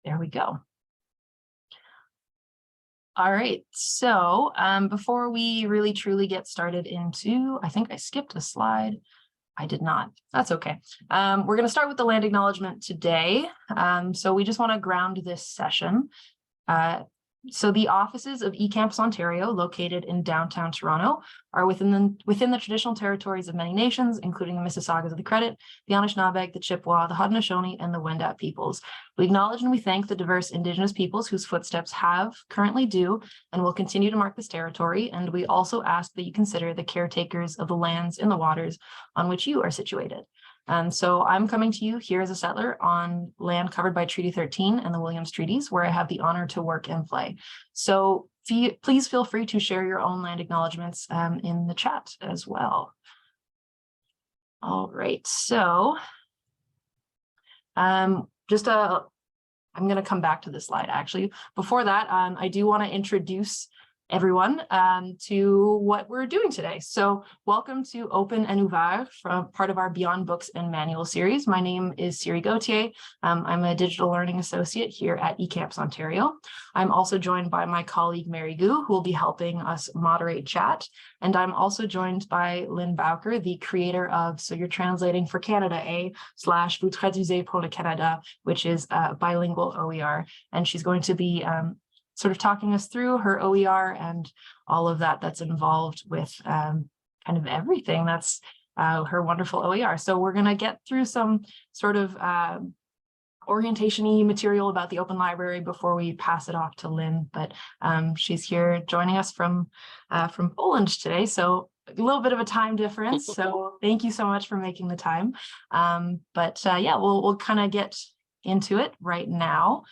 There we go. All right, so before we really truly get started into, I think I skipped a slide. I did not. That's okay. We're going to start with the land acknowledgement today. So we just want to ground this session. So the offices of eCampus Ontario, located in downtown Toronto, are within the traditional territories of many nations, including the Mississaugas of the Credit, the Anishinaabe, the Chippewa, the Haudenosaunee, and the Wendat peoples. We acknowledge and we thank the diverse Indigenous peoples whose footsteps have, currently do, and will continue to mark this territory. And we also ask that you consider the caretakers of the lands and the waters on which you are situated. So I'm coming to you here as a settler on land covered by Treaty 13 and the Williams Treaties, where I have the honor to work and play. So please feel free to share your own land acknowledgements in the chat as well. All right, so I'm going to come back to this slide actually. Before that, I do want to introduce everyone to what we're doing today. So welcome to Open and Ouvert, from part of our Beyond Books and Manual series. My name is Siri Gauthier. I'm a digital learning associate here at eCampus Ontario. I'm also joined by my colleague Mary Gu, who will be helping us moderate chat. And I'm also joined by Lynn Bowker, the creator of So You're Translating for Canada, / Vous traduisez pour le Canada, which is a bilingual OER. And she's going to be sort of talking us through her OER and all of that's involved with kind of everything that's her wonderful OER. So we're going to get through some sort of orientation-y material about the Open Library before we pass it off to Lynn. But she's here joining us from Poland today. So a little bit of a time difference. So thank you so much for making the time. Yeah, we'll kind of get into it right now.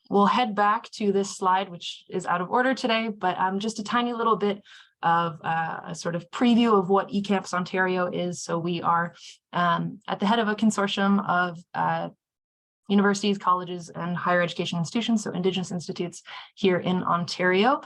We'll head back to this slide, which is out of order today, but just a tiny little bit of a sort of preview of what eCampus Ontario is. So we are at the head of a consortium of universities, colleges, and higher education institutions, so Indigenous institutes here in Ontario.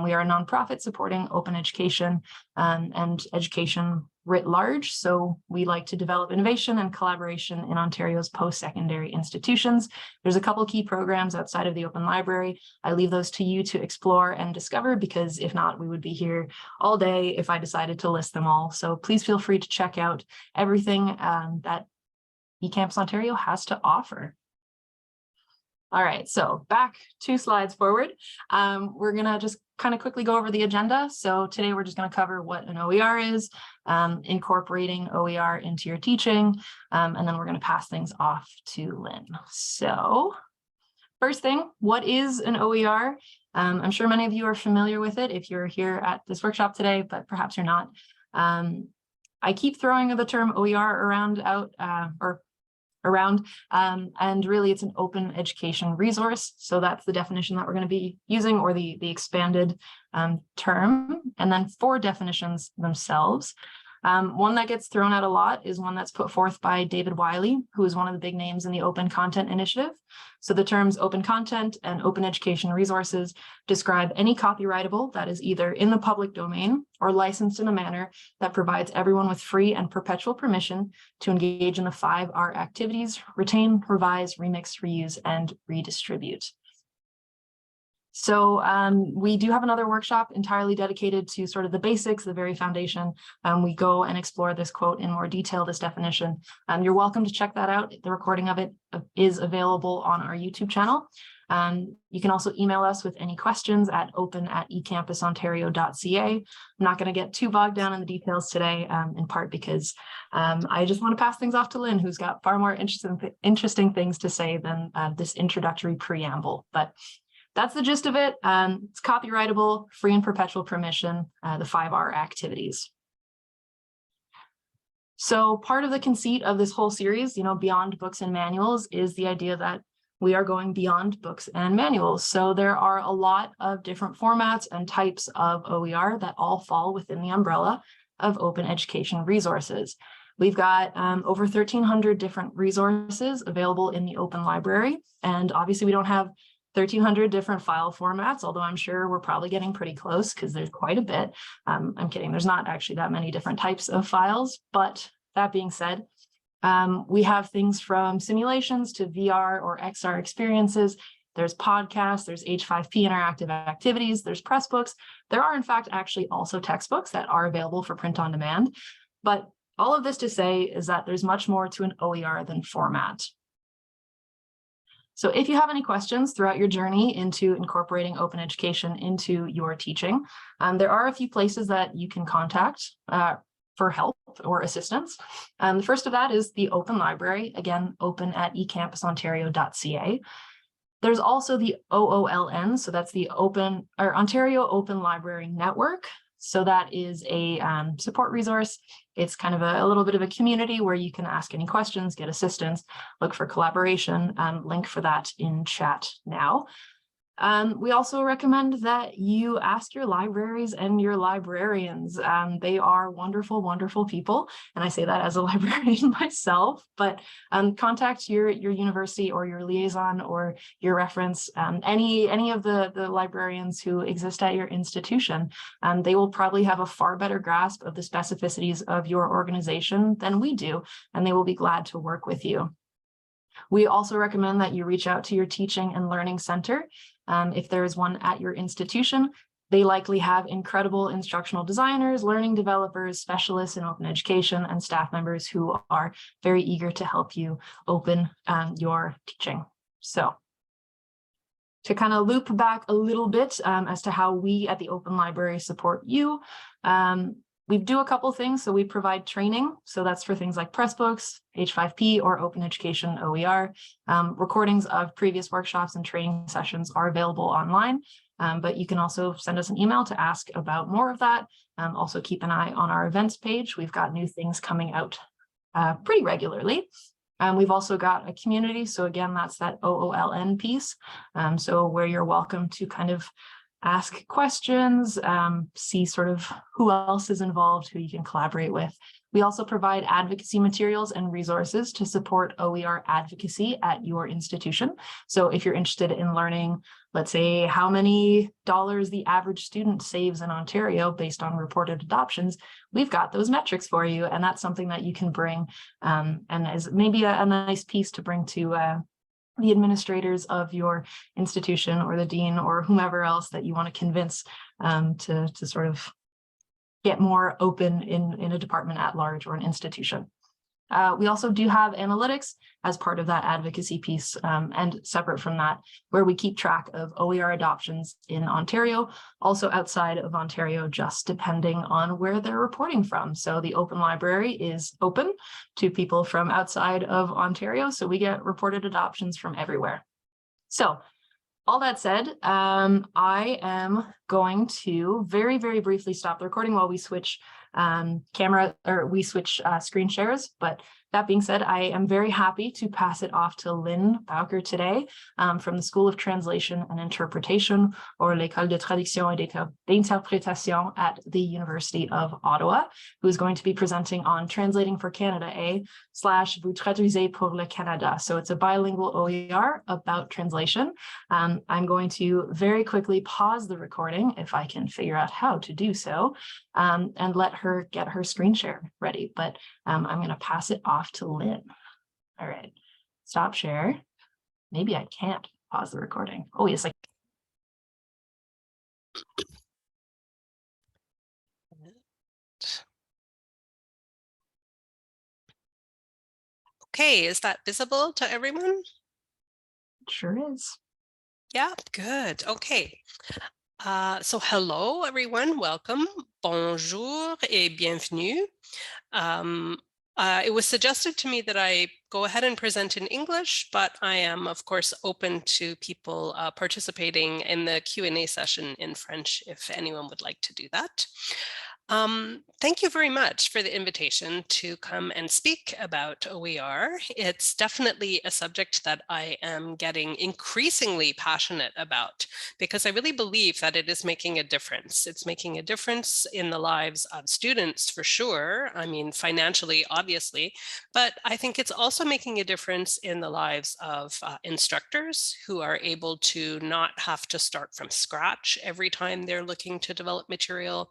We are a nonprofit supporting open education and education writ large. So we like to develop innovation and collaboration in Ontario's post-secondary institutions. There's a couple key programs outside of the Open Library. I leave those to you to explore and discover, because if not, we would be here all day if I decided to list them all. So please feel free to check out everything that eCampus Ontario has to offer. All right, so back 2 slides forward. We're gonna just kind of quickly go over the agenda. So today we're just gonna cover what an OER is, incorporating OER into your teaching, and then we're gonna pass things off to Lynn. So first thing, what is an OER? I'm sure many of you are familiar with it if you're here at this workshop today, but perhaps you're not. I keep throwing the term OER around, and really it's an open education resource. So that's the definition that we're going to be using, or the expanded term. And then 4 definitions themselves. One that gets thrown out a lot is one that's put forth by David Wiley, who is one of the big names in the Open Content Initiative. So the terms open content and open education resources describe any copyrightable that is either in the public domain or licensed in a manner that provides everyone with free and perpetual permission to engage in the 5 R activities: retain, revise, remix, reuse, and redistribute. So we do have another workshop entirely dedicated to sort of the basics, the very foundation. We go and explore this quote in more detail, this definition. You're welcome to check that out. The recording of it is available on our YouTube channel. You can also email us with any questions at open@ecampusontario.ca. I'm not going to get too bogged down in the details today, in part because I just want to pass things off to Lynn, who's got far more interesting things to say than this introductory preamble. But that's the gist of it. It's copyrightable, free and perpetual permission, the 5 R activities. So part of the conceit of this whole series, Beyond Books and Manuals, is the idea that we are going beyond books and manuals. So there are a lot of different formats and types of OER that all fall within the umbrella of open education resources. We've got over 1,300 different resources available in the Open Library. And obviously we don't have 1,300 different file formats, although I'm sure we're probably getting pretty close because there's quite a bit. I'm kidding, there's not actually that many different types of files, but that being said, We have things from simulations to VR or XR experiences. There's podcasts, there's H5P interactive activities, there's press books. There are, in fact, actually also textbooks that are available for print on demand. But all of this to say is that there's much more to an OER than format. So if you have any questions throughout your journey into incorporating open education into your teaching, there are a few places that you can contact for help or assistance. The first of that is the Open Library, again, open@ecampusontario.ca. There's also the OOLN, so that's the Ontario Open Library Network. So that is a support resource. It's kind of a little bit of a community where you can ask any questions, get assistance, look for collaboration. Link for that in chat now. We also recommend that you ask your libraries and your librarians. They are wonderful, wonderful people. And I say that as a librarian myself, but contact your university or your liaison or your reference, any of the librarians who exist at your institution. They will probably have a far better grasp of the specificities of your organization than we do, and they will be glad to work with you. We also recommend that you reach out to your teaching and learning center. If there is one at your institution, they likely have incredible instructional designers, learning developers, specialists in open education, and staff members who are very eager to help you open your teaching. So to kind of loop back a little bit as to how we at the Open Library support you, we do a couple things. So we provide training. So that's for things like Pressbooks, H5P, or Open Education OER. Recordings of previous workshops and training sessions are available online, but you can also send us an email to ask about more of that. Also keep an eye on our events page. We've got new things coming out pretty regularly. We've also got a community. So again, that's that OOLN piece. So where you're welcome to kind of ask questions, see sort of who else is involved, who you can collaborate with. We also provide advocacy materials and resources to support OER advocacy at your institution. So if you're interested in learning, let's say, how many dollars the average student saves in Ontario based on reported adoptions, we've got those metrics for you. And that's something that you can bring and is maybe a nice piece to bring to the administrators of your institution or the dean or whomever else that you want to convince to sort of get more open in a department at large or an institution. We also do have analytics as part of that advocacy piece, and separate from that, where we keep track of OER adoptions in Ontario, also outside of Ontario, just depending on where they're reporting from. So the Open Library is open to people from outside of Ontario, so we get reported adoptions from everywhere. So all that said, I am going to very, very briefly stop the recording while we switch screen shares. But that being said, I am very happy to pass it off to Lynn Bowker today from the School of Translation and Interpretation, or l'École de Traduction et d'Interprétation at the University of Ottawa, who is going to be presenting on Translating for Canada / Vous traduisez pour le Canada. So it's a bilingual OER about translation. I'm going to very quickly pause the recording, if I can figure out how to do so, and let her get her screen share ready. But I'm going to pass it off to Lynn. All right, stop share. Maybe I can't pause the recording. Oh, yes, I can. Okay, is that visible to everyone? It sure is. Yeah, good. Okay. So hello, everyone. Welcome. Bonjour et bienvenue. It was suggested to me that I go ahead and present in English, but I am, of course, open to people participating in the Q&A session in French if anyone would like to do that. Thank you very much for the invitation to come and speak about OER. It's definitely a subject that I am getting increasingly passionate about because I really believe that it is making a difference. It's making a difference in the lives of students for sure. I mean, financially, obviously, but I think it's also making a difference in the lives of instructors who are able to not have to start from scratch every time they're looking to develop material.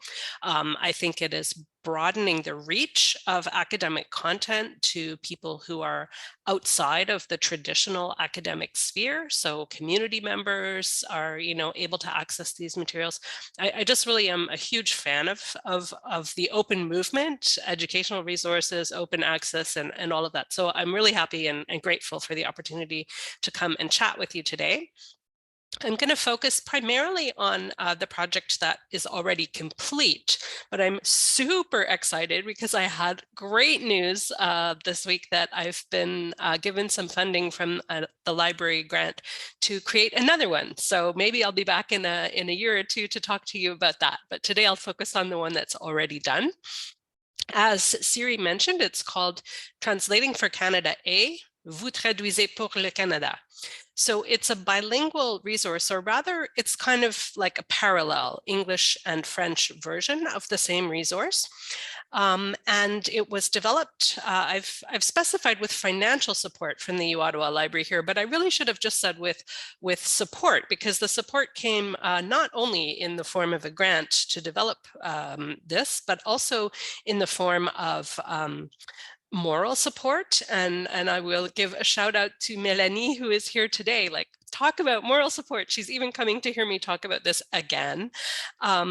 I think it is broadening the reach of academic content to people who are outside of the traditional academic sphere. So community members are, able to access these materials. I just really am a huge fan of the open movement, educational resources, open access, and all of that. So I'm really happy and grateful for the opportunity to come and chat with you today. I'm going to focus primarily on the project that is already complete, but I'm super excited because I had great news this week that I've been given some funding from the library grant to create another one. So maybe I'll be back in a year or two to talk to you about that. But today I'll focus on the one that's already done. As Siri mentioned, it's called Translating for Canada A, Vous traduisez pour le Canada. So it's a bilingual resource, or rather, it's kind of like a parallel English and French version of the same resource. And it was developed, I've specified with financial support from the Ottawa Library here, but I really should have just said with support, because the support came not only in the form of a grant to develop this, but also in the form of moral support. And I will give a shout out to Melanie, who is here today. Like, talk about moral support. She's even coming to hear me talk about this again.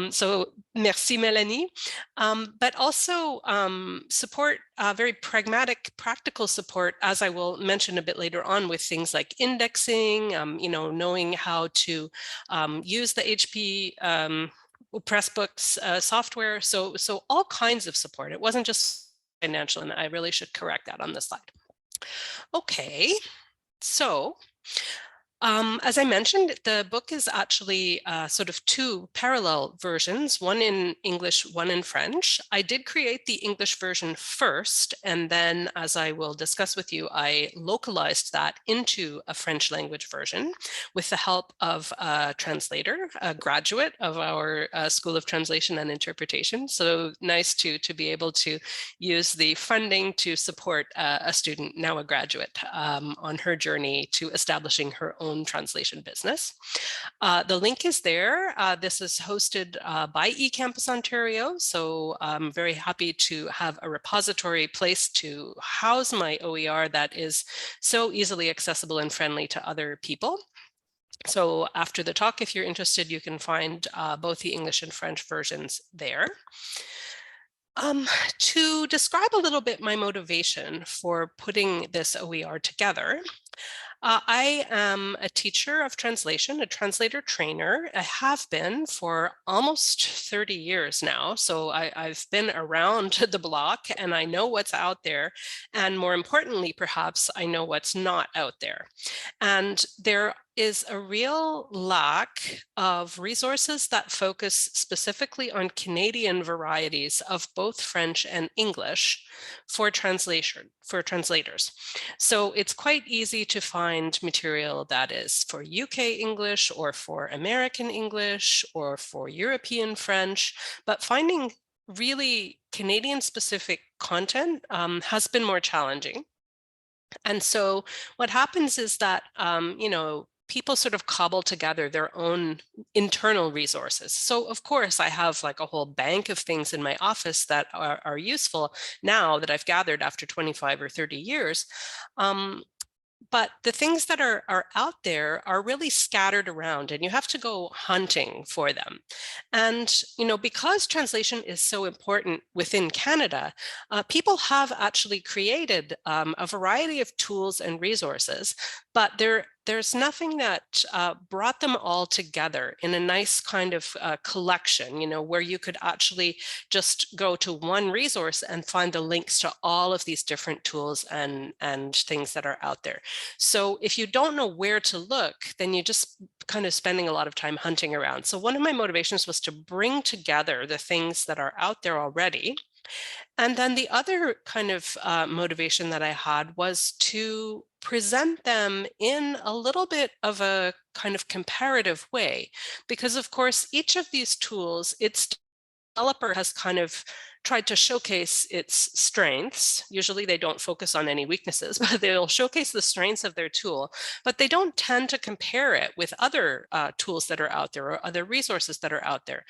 So merci, Melanie. But also support, very pragmatic, practical support, as I will mention a bit later on, with things like indexing, knowing how to use the HP Pressbooks software. So all kinds of support. It wasn't just financial, and I really should correct that on the slide. Okay, so as I mentioned, the book is actually sort of two parallel versions, one in English, one in French. I did create the English version first, and then, as I will discuss with you, I localized that into a French language version with the help of a translator, a graduate of our School of Translation and Interpretation. So nice to be able to use the funding to support a student, now a graduate, on her journey to establishing her own translation business. The link is there. This is hosted by eCampus Ontario, so I'm very happy to have a repository place to house my OER that is so easily accessible and friendly to other people. So after the talk, if you're interested, you can find both the English and French versions there. To describe a little bit my motivation for putting this OER together, I am a teacher of translation, a translator trainer. I have been for almost 30 years now. So I've been around the block, and I know what's out there. And more importantly, perhaps, I know what's not out there. And there is a real lack of resources that focus specifically on Canadian varieties of both French and English for translators. So it's quite easy to find material that is for UK English or for American English or for European French, but finding really Canadian specific content has been more challenging. And so what happens is that, people sort of cobble together their own internal resources. So of course I have like a whole bank of things in my office that are useful now that I've gathered after 25 or 30 years. But the things that are out there are really scattered around, and you have to go hunting for them. And, because translation is so important within Canada, people have actually created a variety of tools and resources, but there's nothing that brought them all together in a nice kind of collection, where you could actually just go to one resource and find the links to all of these different tools and things that are out there. So if you don't know where to look, then you're just kind of spending a lot of time hunting around. So one of my motivations was to bring together the things that are out there already. And then the other kind of motivation that I had was to present them in a little bit of a kind of comparative way, because of course, each of these tools, its developer has kind of tried to showcase its strengths. Usually they don't focus on any weaknesses, but they'll showcase the strengths of their tool, but they don't tend to compare it with other tools that are out there or other resources that are out there.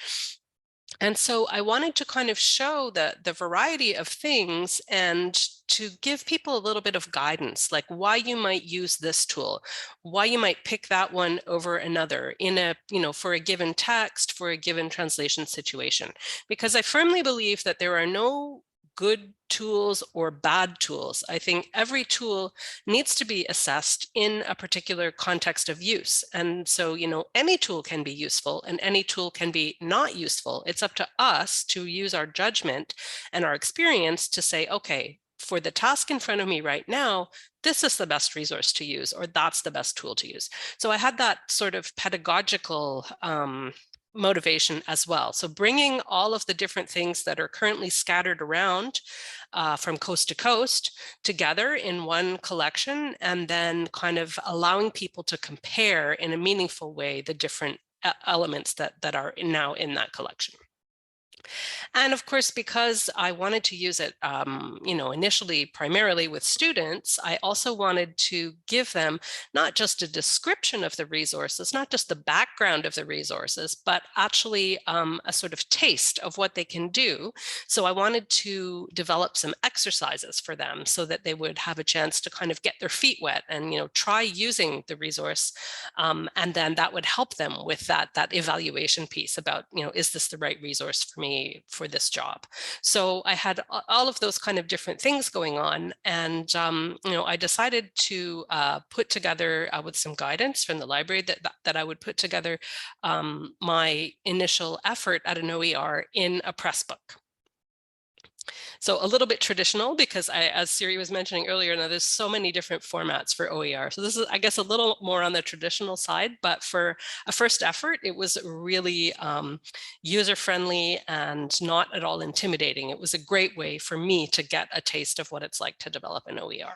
And so I wanted to kind of show the variety of things and to give people a little bit of guidance, like why you might use this tool, why you might pick that one over another in a, for a given text, for a given translation situation. Because I firmly believe that there are no good tools or bad tools. I think every tool needs to be assessed in a particular context of use. And so, any tool can be useful and any tool can be not useful. It's up to us to use our judgment and our experience to say, okay, for the task in front of me right now, this is the best resource to use, or that's the best tool to use. So I had that sort of pedagogical motivation as well. So bringing all of the different things that are currently scattered around from coast to coast together in one collection, and then kind of allowing people to compare in a meaningful way the different elements that are now in that collection. And of course, because I wanted to use it, initially primarily with students, I also wanted to give them not just a description of the resources, not just the background of the resources, but actually a sort of taste of what they can do. So I wanted to develop some exercises for them so that they would have a chance to kind of get their feet wet and, try using the resource. And then that would help them with that evaluation piece about, is this the right resource for me for this job? So I had all of those kind of different things going on. And, I decided to put together with some guidance from the library that I would put together my initial effort at an OER in a press book. So a little bit traditional because as Siri was mentioning earlier, now there's so many different formats for OER. So this is, I guess, a little more on the traditional side, but for a first effort, it was really user-friendly and not at all intimidating. It was a great way for me to get a taste of what it's like to develop an OER.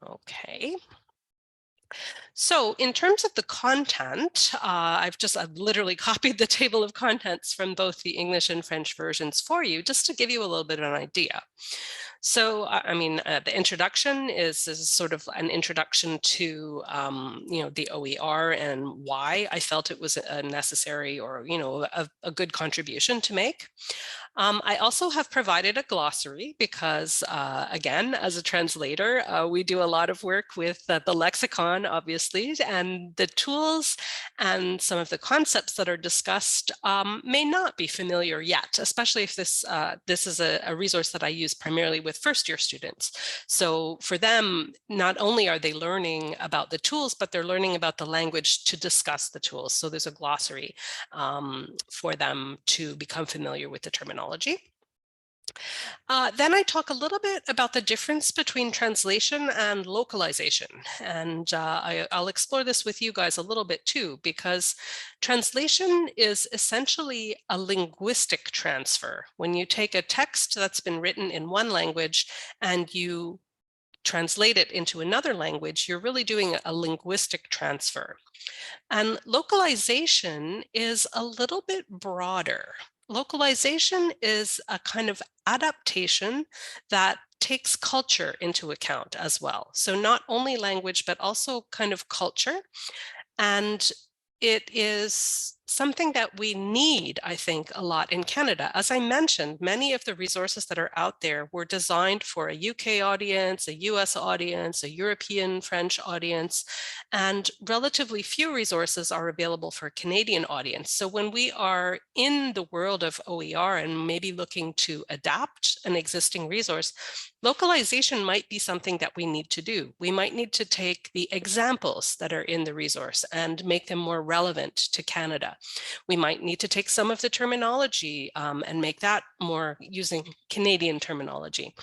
Okay. So in terms of the content, I've literally copied the table of contents from both the English and French versions for you, just to give you a little bit of an idea. So, the introduction is sort of an introduction to, the OER and why I felt it was a necessary or, a good contribution to make. I also have provided a glossary because, again, as a translator, we do a lot of work with the lexicon, obviously, and the tools and some of the concepts that are discussed may not be familiar yet, especially if this is a resource that I use primarily with first-year students. So for them, not only are they learning about the tools, but they're learning about the language to discuss the tools. So there's a glossary for them to become familiar with the terminology. Then I talk a little bit about the difference between translation and localization. And I'll explore this with you guys a little bit too, because translation is essentially a linguistic transfer. When you take a text that's been written in one language and you translate it into another language, you're really doing a linguistic transfer. And localization is a little bit broader. Localization is a kind of adaptation that takes culture into account as well. So not only language, but also kind of culture. And it is something that we need, I think, a lot in Canada. As I mentioned, many of the resources that are out there were designed for a UK audience, a US audience, a European French audience, and relatively few resources are available for a Canadian audience. So when we are in the world of OER and maybe looking to adapt an existing resource, localization might be something that we need to do. We might need to take the examples that are in the resource and make them more relevant to Canada. We might need to take some of the terminology and make that more using Canadian terminology.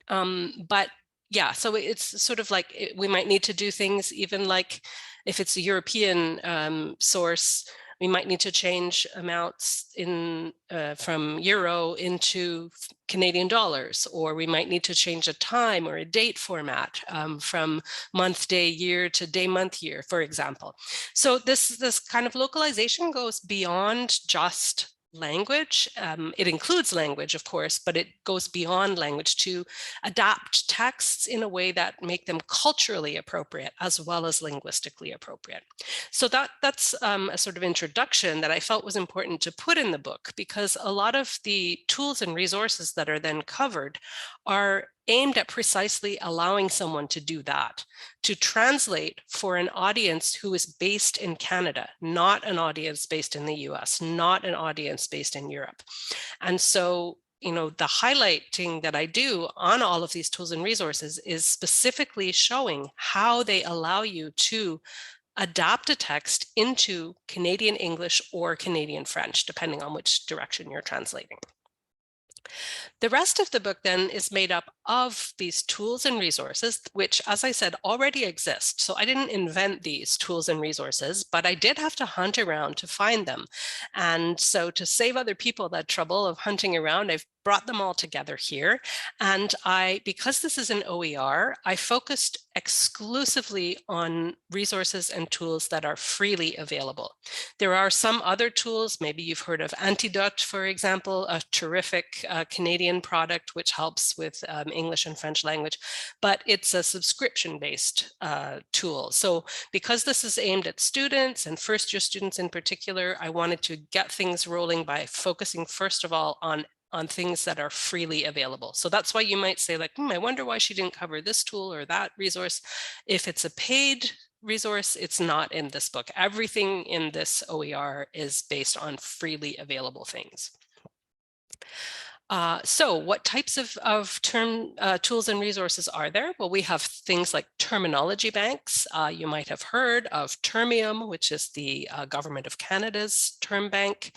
But yeah, so it's sort of like we might need to do things even like if it's a European source, we might need to change amounts in from euro into Canadian dollars, or we might need to change a time or a date format from month, day, year to day, month, year, for example. So this kind of localization goes beyond just language. It includes language, of course, but it goes beyond language to adapt texts in a way that make them culturally appropriate as well as linguistically appropriate. So that's a sort of introduction that I felt was important to put in the book, because a lot of the tools and resources that are then covered are aimed at precisely allowing someone to do that, to translate for an audience who is based in Canada, not an audience based in the US, not an audience based in Europe. And so, you know, the highlighting that I do on all of these tools and resources is specifically showing how they allow you to adapt a text into Canadian English or Canadian French, depending on which direction you're translating. The rest of the book then is made up of these tools and resources, which, as I said, already exist. So I didn't invent these tools and resources, but I did have to hunt around to find them. And so to save other people that trouble of hunting around, I've brought them all together here. And because this is an OER, I focused exclusively on resources and tools that are freely available. There are some other tools, maybe you've heard of Antidote, for example, a terrific Canadian product which helps with English and French language, but it's a subscription-based tool. So because this is aimed at students and first-year students in particular, I wanted to get things rolling by focusing first of all on things that are freely available. So that's why you might say like, I wonder why she didn't cover this tool or that resource. If it's a paid resource, it's not in this book. Everything in this OER is based on freely available things. So what types of tools and resources are there? Well, we have things like terminology banks. You might have heard of Termium, which is the Government of Canada's term bank,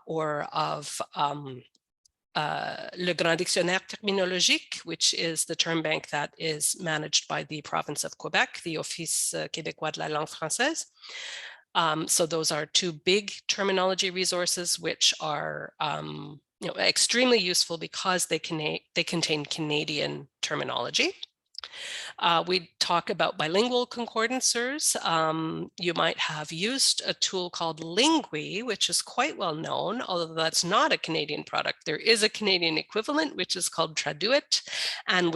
or of Le Grand Dictionnaire Terminologique, which is the term bank that is managed by the province of Quebec, the Office Québécois de la Langue Française. So those are two big terminology resources, which are extremely useful because they contain Canadian terminology. We talk about bilingual concordancers. You might have used a tool called Lingui, which is quite well known, although that's not a Canadian product. There is a Canadian equivalent, which is called Traduit, and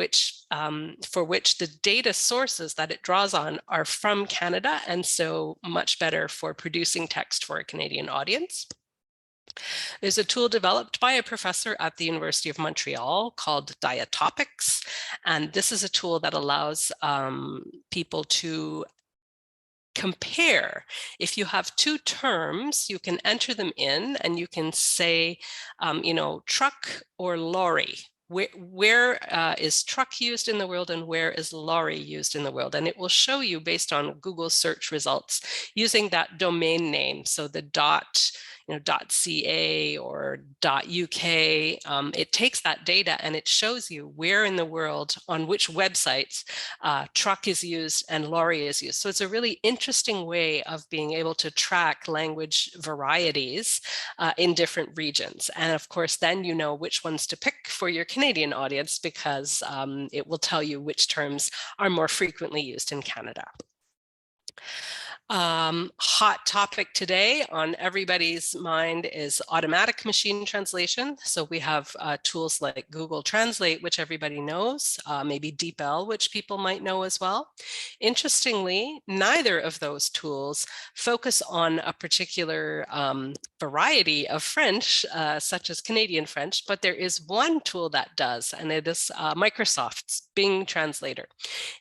for which the data sources that it draws on are from Canada, and so much better for producing text for a Canadian audience. There's a tool developed by a professor at the University of Montreal called Diatopics, and this is a tool that allows people to compare. If you have two terms, you can enter them in and you can say, truck or lorry. Where is truck used in the world and where is lorry used in the world? And it will show you based on Google search results using that domain name. So the .ca or .uk, it takes that data and it shows you where in the world, on which websites, truck is used and lorry is used. So it's a really interesting way of being able to track language varieties in different regions. And of course, then you know which ones to pick for your Canadian audience, because it will tell you which terms are more frequently used in Canada. Hot topic today on everybody's mind is automatic machine translation. So we have tools like Google Translate, which everybody knows, maybe DeepL, which people might know as well. Interestingly, neither of those tools focus on a particular variety of French, such as Canadian French, but there is one tool that does, and it is Microsoft's Bing Translator.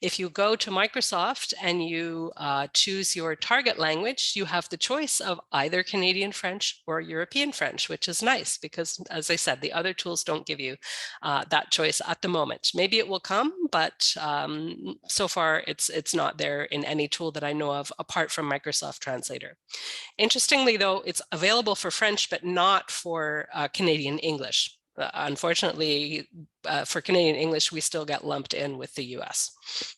If you go to Microsoft and you choose your target language, you have the choice of either Canadian French or European French, which is nice because, as I said, the other tools don't give you that choice at the moment. Maybe it will come, but so far it's not there in any tool that I know of apart from Microsoft Translator. Interestingly, though, it's available for French, but not for Canadian English. Unfortunately, for Canadian English, we still get lumped in with the US.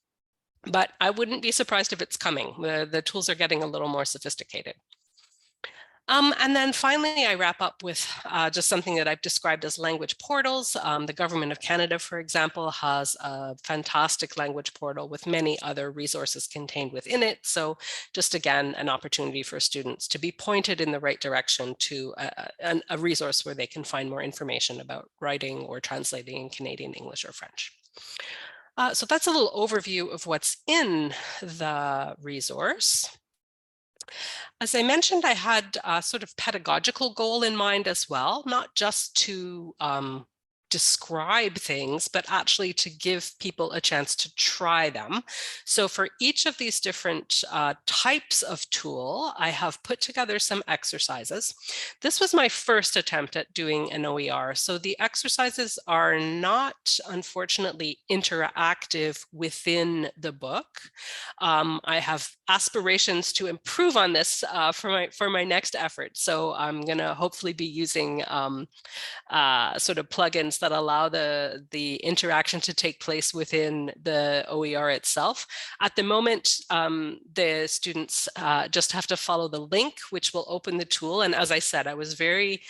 But I wouldn't be surprised if it's coming. The tools are getting a little more sophisticated. And then finally, I wrap up with just something that I've described as language portals. The Government of Canada, for example, has a fantastic language portal with many other resources contained within it. So just again, an opportunity for students to be pointed in the right direction to a resource where they can find more information about writing or translating in Canadian English or French. So that's a little overview of what's in the resource. As I mentioned, I had a sort of pedagogical goal in mind as well, not just to describe things, but actually to give people a chance to try them. So for each of these different types of tool, I have put together some exercises. This was my first attempt at doing an OER. So the exercises are not, unfortunately, interactive within the book. I have aspirations to improve on this for my next effort. So I'm going to hopefully be using sort of plugins that allow the interaction to take place within the OER itself. At the moment, the students just have to follow the link, which will open the tool. And as I said, I was very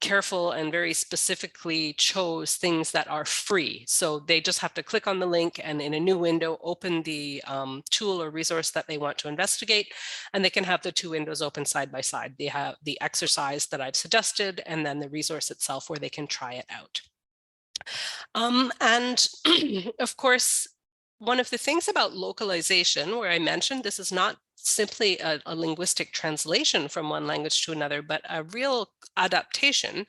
careful and very specifically chose things that are free. So they just have to click on the link and in a new window, open the tool or resource that they want to investigate, and they can have the two windows open side by side. They have the exercise that I've suggested and then the resource itself where they can try it out. And of course, one of the things about localization, where I mentioned this is not simply a linguistic translation from one language to another, but a real adaptation.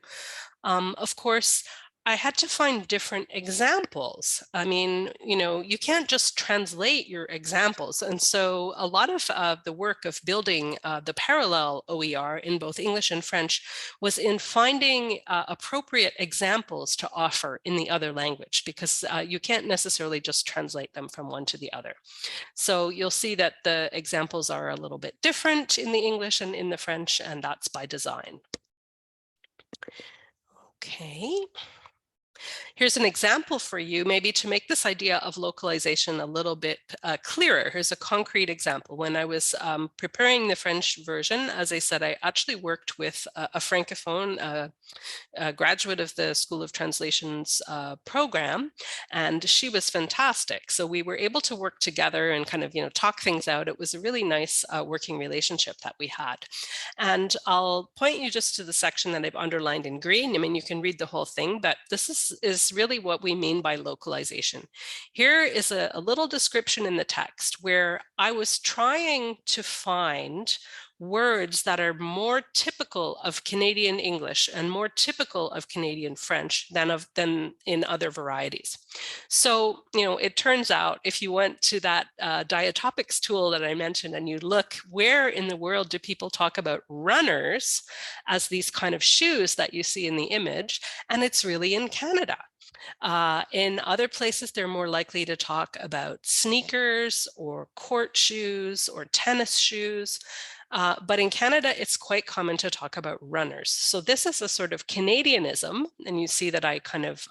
Of course, I had to find different examples. I mean, you know, you can't just translate your examples. And so a lot of the work of building the parallel OER in both English and French was in finding appropriate examples to offer in the other language, because you can't necessarily just translate them from one to the other. So you'll see that the examples are a little bit different in the English and in the French, and that's by design. Okay. Here's an example for you, maybe to make this idea of localization a little bit clearer. Here's a concrete example. When I was preparing the French version, as I said, I actually worked with a francophone, a graduate of the School of Translations program, and she was fantastic. So we were able to work together and kind of, you know, talk things out. It was a really nice working relationship that we had. And I'll point you just to the section that I've underlined in green. I mean, you can read the whole thing, but this is really what we mean by localization. Here is a little description in the text where I was trying to find words that are more typical of Canadian English and more typical of Canadian French than in other varieties. So, you know, it turns out if you went to that diatopics tool that I mentioned and you look, where in the world do people talk about runners as these kind of shoes that you see in the image? And it's really in Canada. In other places, they're more likely to talk about sneakers or court shoes or tennis shoes. But in Canada, it's quite common to talk about runners. So this is a sort of Canadianism, and you see that I kind of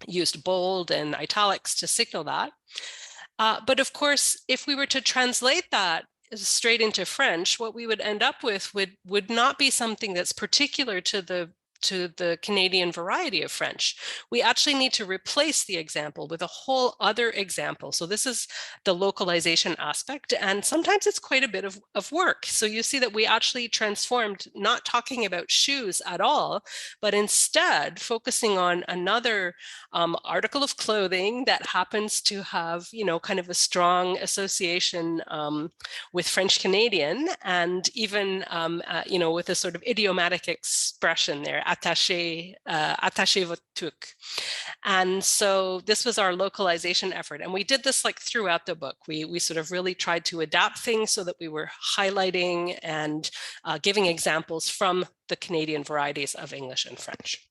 used bold and italics to signal that. But of course, if we were to translate that straight into French, what we would end up with would not be something that's particular to the Canadian variety of French. We actually need to replace the example with a whole other example. So this is the localization aspect, and sometimes it's quite a bit of work. So you see that we actually transformed, not talking about shoes at all, but instead focusing on another article of clothing that happens to have, you know, kind of a strong association with French Canadian, and even, you know, with a sort of idiomatic expression there, attaché votre toque. And so this was our localization effort. And we did this like throughout the book. We sort of really tried to adapt things so that we were highlighting and giving examples from the Canadian varieties of English and French.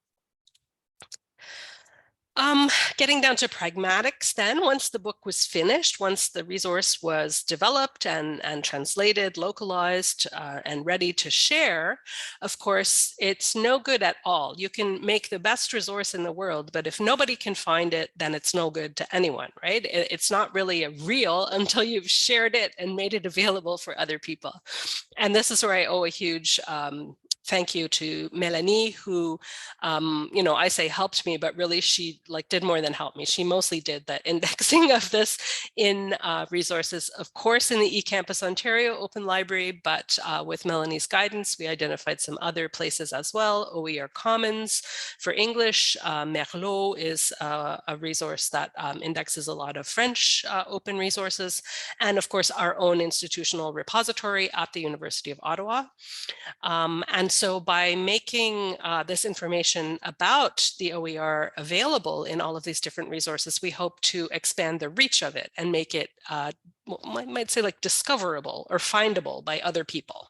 Getting down to pragmatics then, once the book was finished, once the resource was developed and translated, localized, and ready to share, of course, it's no good at all. You can make the best resource in the world, but if nobody can find it, then it's no good to anyone, right? It's not really a real until you've shared it and made it available for other people. And this is where I owe a huge thank you to Melanie, who, I say helped me, but really she did more than help me. She mostly did the indexing of this in resources, of course, in the eCampus Ontario Open Library, but with Melanie's guidance, we identified some other places as well. OER Commons for English. Merlot is a resource that indexes a lot of French open resources. And of course, our own institutional repository at the University of Ottawa. And so by making this information about the OER available in all of these different resources, we hope to expand the reach of it and make it, I might say, discoverable or findable by other people.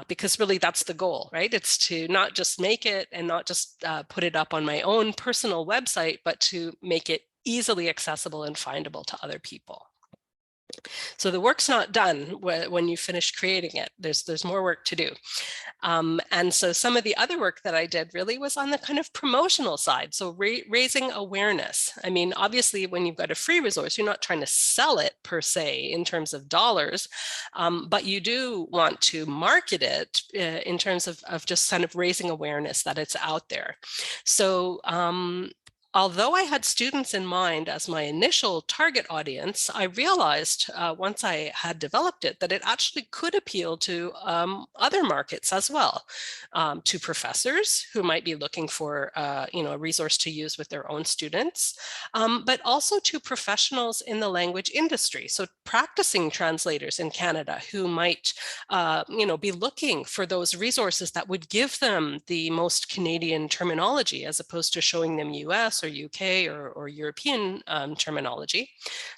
Because really that's the goal, right? It's to not just make it and not just put it up on my own personal website, but to make it easily accessible and findable to other people. So the work's not done when you finish creating it. There's more work to do. And so some of the other work that I did really was on the kind of promotional side. So raising awareness. I mean, obviously, when you've got a free resource, you're not trying to sell it per se in terms of dollars, but you do want to market it in terms of just kind of raising awareness that it's out there. So although I had students in mind as my initial target audience, I realized once I had developed it that it actually could appeal to other markets as well, to professors who might be looking for a resource to use with their own students, but also to professionals in the language industry. So practicing translators in Canada who might be looking for those resources that would give them the most Canadian terminology as opposed to showing them US or UK or European terminology.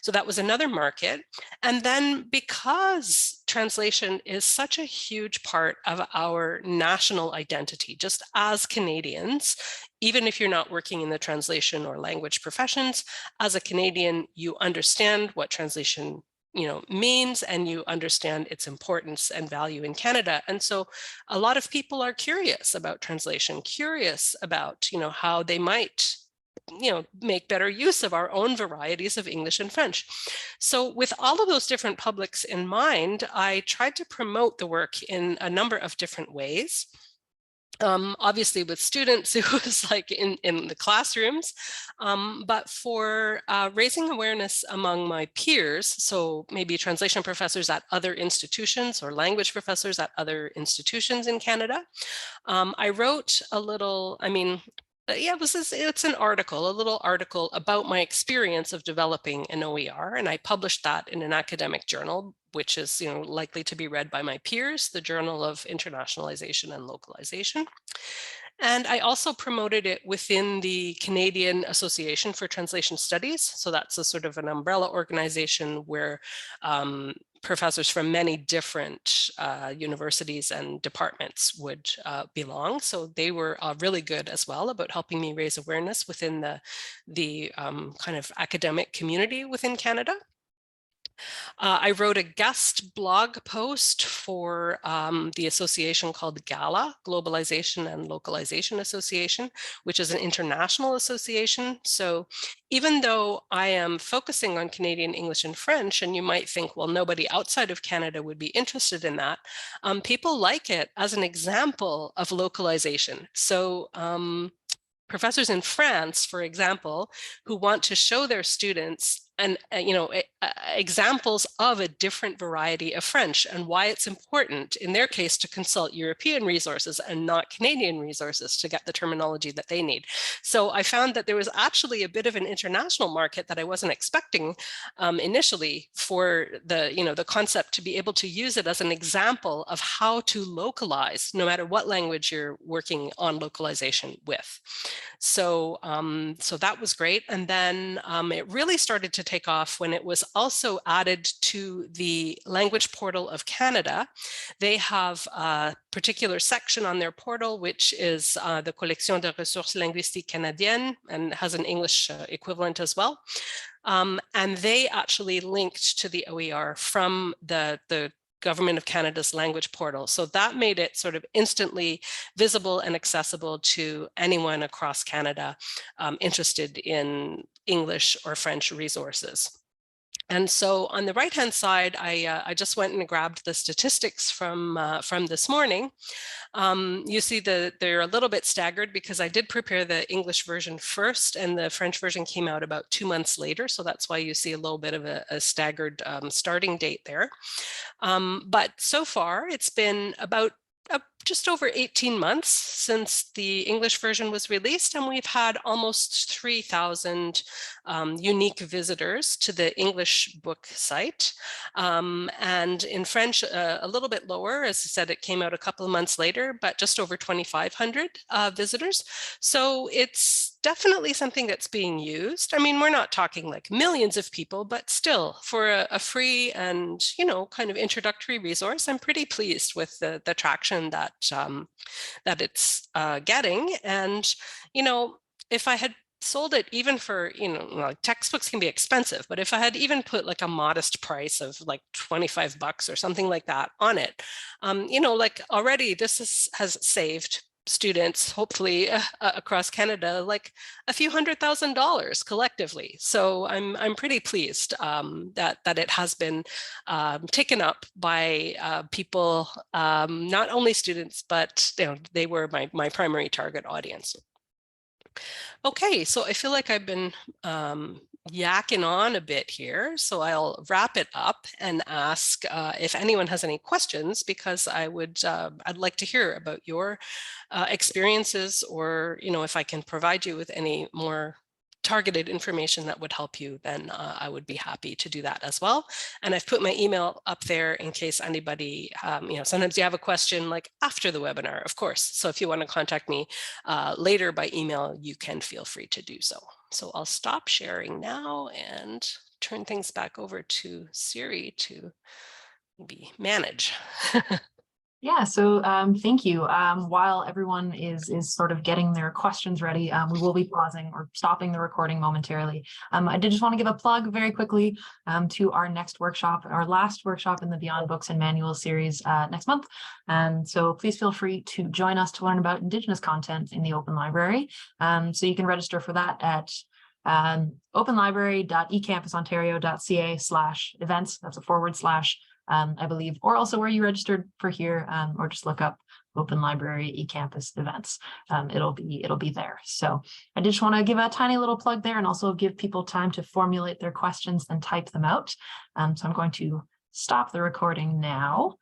So that was another market. And then because translation is such a huge part of our national identity, just as Canadians, even if you're not working in the translation or language professions, as a Canadian, you understand what translation means, and you understand its importance and value in Canada. And so a lot of people are curious about translation, curious about, how they might make better use of our own varieties of English and French. So with all of those different publics in mind, I tried to promote the work in a number of different ways. Obviously with students, it was in the classrooms, but for raising awareness among my peers, so maybe translation professors at other institutions or language professors at other institutions in Canada, I wrote a little, it's an article, a little article about my experience of developing an OER, and I published that in an academic journal, which is likely to be read by my peers, the Journal of Internationalization and Localization. And I also promoted it within the Canadian Association for Translation Studies. So that's a sort of an umbrella organization where professors from many different universities and departments would belong. So they were really good as well about helping me raise awareness within the kind of academic community within Canada. I wrote a guest blog post for the association called GALA, Globalization and Localization Association, which is an international association. So even though I am focusing on Canadian English and French, and you might think, well, nobody outside of Canada would be interested in that, people like it as an example of localization. So professors in France, for example, who want to show their students examples of a different variety of French and why it's important in their case to consult European resources and not Canadian resources to get the terminology that they need. So I found that there was actually a bit of an international market that I wasn't expecting initially for the concept to be able to use it as an example of how to localize no matter what language you're working on localization with. So so that was great. And then it really started to take off when it was also added to the language portal of Canada. They have a particular section on their portal, which is the Collection de ressources linguistiques canadiennes, and has an English equivalent as well. And they actually linked to the OER from the Government of Canada's language portal. So that made it sort of instantly visible and accessible to anyone across Canada interested in English or French resources. And so on the right-hand side, I just went and grabbed the statistics from this morning. You see that they're a little bit staggered because I did prepare the English version first and the French version came out about 2 months later. So that's why you see a little bit of a staggered starting date there. But so far it's been about just over 18 months since the English version was released, and we've had almost 3,000 unique visitors to the English book site. And in French, a little bit lower. As I said, it came out a couple of months later, but just over 2,500 visitors. So it's definitely something that's being used. I mean, we're not talking like millions of people, but still for a free and, you know, kind of introductory resource, I'm pretty pleased with the traction that it's getting. And, you know, if I had sold it even for, you know, like textbooks can be expensive, but if I had even put like a modest price of like $25 or something like that on it, you know, like already this has saved students, hopefully across Canada, like a few $100,000 collectively. So I'm pretty pleased that it has been taken up by people, not only students, but you know, they were my primary target audience. Okay, so I feel like I've been yakking on a bit here, so I'll wrap it up and ask if anyone has any questions, because I'd like to hear about your experiences, or you know, if I can provide you with any more targeted information that would help you, then I would be happy to do that as well. And I've put my email up there in case anybody, you know, sometimes you have a question like after the webinar, of course. So if you want to contact me later by email, you can feel free to do so. So I'll stop sharing now and turn things back over to Siri to maybe manage. Yeah, so thank you. While everyone is sort of getting their questions ready, we will be pausing or stopping the recording momentarily. I did just want to give a plug very quickly to our next workshop, our last workshop in the Beyond Books and Manuals series next month. And so please feel free to join us to learn about Indigenous content in the Open Library. So you can register for that at openlibrary.ecampusontario.ca/events. That's a /, I believe, or also where you registered for here, or just look up Open Library eCampus events. It'll be there. So I just want to give a tiny little plug there and also give people time to formulate their questions and type them out. So I'm going to stop the recording now.